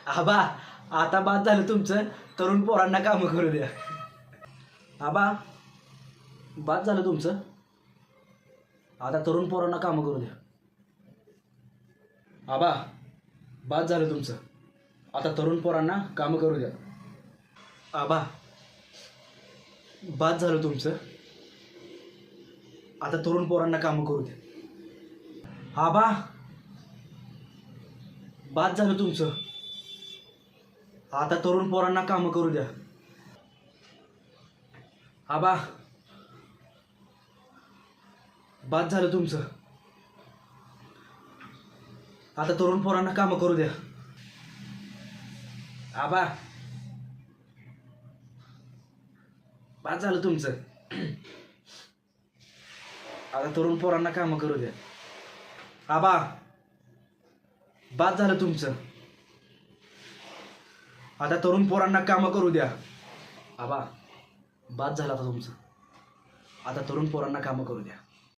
आबा आता बाद झालं तुमचं, तरुण पोरांना कामं करू द्या. आबा बाद झालं तुमचं, आता तरुण पोरांना कामं करू द्या. आबा बाद झालं तुमचं, आता तरुण पोरांना कामं करू द्या. आबा बाद झालं तुमचं, आता तरुण पोरांना कामं करू द्या. आबा बाद झालं तुमचं, आता तरुण पोरांना कामं करू द्या. आबा बाद झालं तुमचं, आता तरुण पोरांना कामं करू द्या. आबा बाद झालं तुमचं, आता तरुण पोरांना कामं करू द्या. आबा बाद झालं तुमचं, आता तरुण पोरांना कामं करू द्या. आबा बाद झालं आता तुमचं, आता तरुण पोरांना कामं करू द्या.